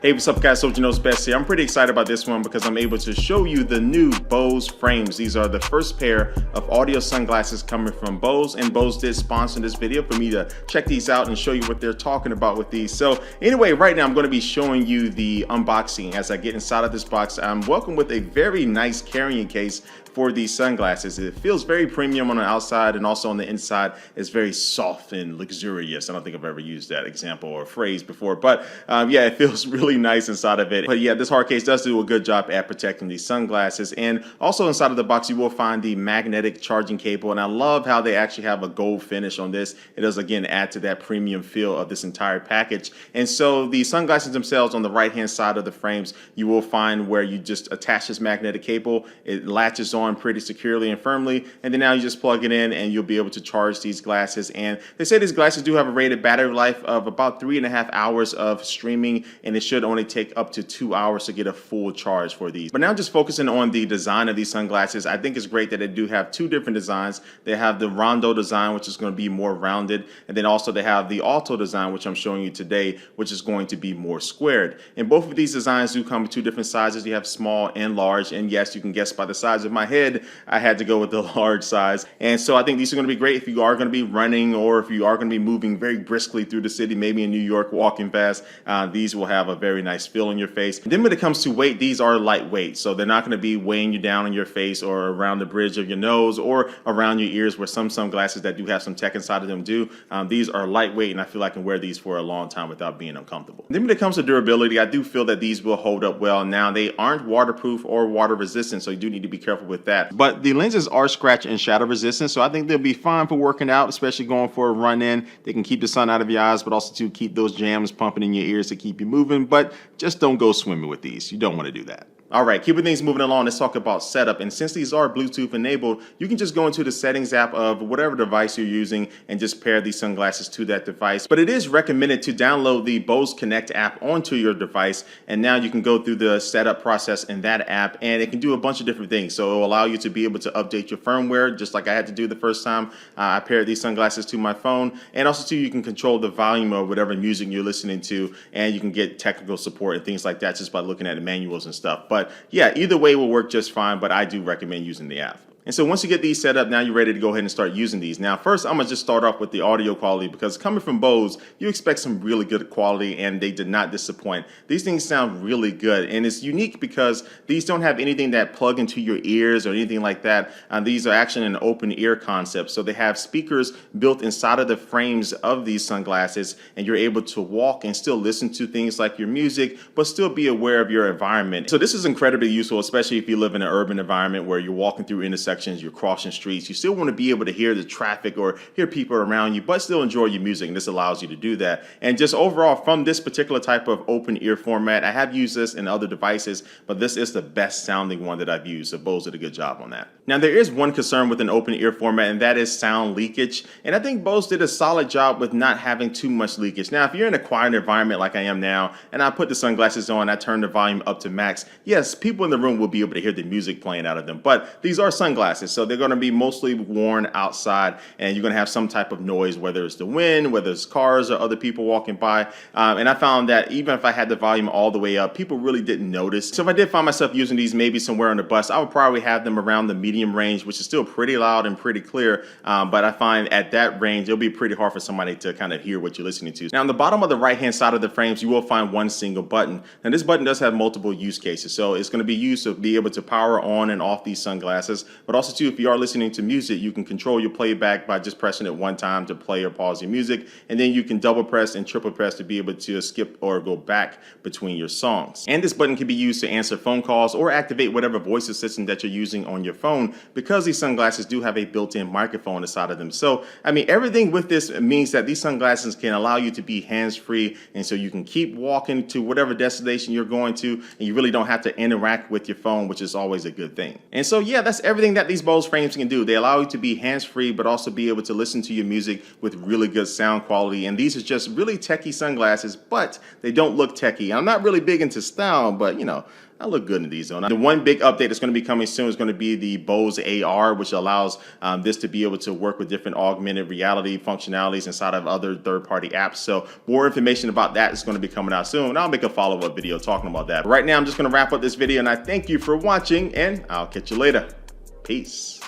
Hey, what's up guys, Soldier Knows Best here. I'm pretty excited about this one because I'm able to show you the new Bose Frames. These are the first pair of audio sunglasses coming from Bose, and Bose did sponsor this video for me to check these out and show you what they're talking about with these. So anyway, right now I'm going to be showing you the unboxing. As I get inside of this box, I'm welcomed with a very nice carrying case for these sunglasses. It feels very premium on the outside, and also on the inside it's very soft and luxurious. I don't think I've ever used that example or phrase before, but yeah, it feels really nice inside of it. But yeah, this hard case does do a good job at protecting these sunglasses. And also inside of the box you will find the magnetic charging cable, and I love how they actually have a gold finish on this. It does again add to that premium feel of this entire package. And so the sunglasses themselves, on the right hand side of the frames, you will find where you just attach this magnetic cable. It latches on pretty securely and firmly, and then now you just plug it in and you'll be able to charge these glasses. And they say these glasses do have a rated battery life of about 3.5 hours of streaming, and it should only take up to 2 hours to get a full charge for these. But now just focusing on the design of these sunglasses, I think it's great that they do have two different designs. They have the rondo design, which is going to be more rounded, and then also they have the alto design, which I'm showing you today, which is going to be more squared. And both of these designs do come in two different sizes. You have small and large, and yes, you can guess by the size of my head, I had to go with the large size. And so I think these are going to be great if you are going to be running, or if you are going to be moving very briskly through the city, maybe in New York, walking fast. These will have a very nice feel on your face. And then when it comes to weight, these are lightweight, so they're not going to be weighing you down on your face or around the bridge of your nose or around your ears, where some sunglasses that do have some tech inside of them do. These are lightweight, and I feel I can wear these for a long time without being uncomfortable. And then when it comes to durability, I do feel that these will hold up well. Now, they aren't waterproof or water resistant, so you do need to be careful with that. But the lenses are scratch and shadow resistant, so I think they'll be fine for working out, especially going for a run in. They can keep the sun out of your eyes, but also to keep those jams pumping in your ears to keep you moving. But just don't go swimming with these. You don't want to do that. All right, keeping things moving along, let's talk about setup. And since these are Bluetooth enabled, you can just go into the settings app of whatever device you're using and just pair these sunglasses to that device. But it is recommended to download the Bose Connect app onto your device, and now you can go through the setup process in that app, and it can do a bunch of different things. So it will allow you to be able to update your firmware, just like I had to do the first time I paired these sunglasses to my phone. And also too, you can control the volume of whatever music you're listening to, and you can get technical support and things like that just by looking at the manuals and stuff. But yeah, either way will work just fine, but I do recommend using the app. And so once you get these set up, now you're ready to go ahead and start using these. Now, first, I'm going to just start off with the audio quality, because coming from Bose, you expect some really good quality, and they did not disappoint. These things sound really good, and it's unique because these don't have anything that plug into your ears or anything like that. These are actually an open ear concept. So they have speakers built inside of the frames of these sunglasses, and you're able to walk and still listen to things like your music, but still be aware of your environment. So this is incredibly useful, especially if you live in an urban environment where you're walking through intersections, you're crossing streets. You still want to be able to hear the traffic or hear people around you, but still enjoy your music, and this allows you to do that. And just overall, from this particular type of open ear format, I have used this in other devices, but this is the best sounding one that I've used, so Bose did a good job on that. Now, there is one concern with an open ear format, and that is sound leakage, and I think Bose did a solid job with not having too much leakage. Now, if you're in a quiet environment like I am now, and I put the sunglasses on, I turn the volume up to max, yes, people in the room will be able to hear the music playing out of them, but these are sunglasses, so they're going to be mostly worn outside, and you're going to have some type of noise, whether it's the wind, whether it's cars or other people walking by. And I found that even if I had the volume all the way up, people really didn't notice. So if I did find myself using these maybe somewhere on the bus, I would probably have them around the medium range, which is still pretty loud and pretty clear. But I find at that range, it'll be pretty hard for somebody to kind of hear what you're listening to. Now, on the bottom of the right-hand side of the frames, you will find one single button. Now, this button does have multiple use cases. So it's going to be used to be able to power on and off these sunglasses, but also too, if you are listening to music, you can control your playback by just pressing it one time to play or pause your music, and then you can double press and triple press to be able to skip or go back between your songs. And this button can be used to answer phone calls or activate whatever voice assistant that you're using on your phone, because these sunglasses do have a built-in microphone inside of them. So I mean, everything with this means that these sunglasses can allow you to be hands-free, and so you can keep walking to whatever destination you're going to, and you really don't have to interact with your phone, which is always a good thing. And so yeah, that's everything that these Bose frames can do. They allow you to be hands-free, but also be able to listen to your music with really good sound quality. And these are just really techie sunglasses, but they don't look techie. I'm not really big into style, but you know, I look good in these though. Now, the one big update that's going to be coming soon is going to be the Bose AR, which allows this to be able to work with different augmented reality functionalities inside of other third-party apps. So more information about that is going to be coming out soon. I'll make a follow-up video talking about that. But right now, I'm just going to wrap up this video, and I thank you for watching, and I'll catch you later. Peace.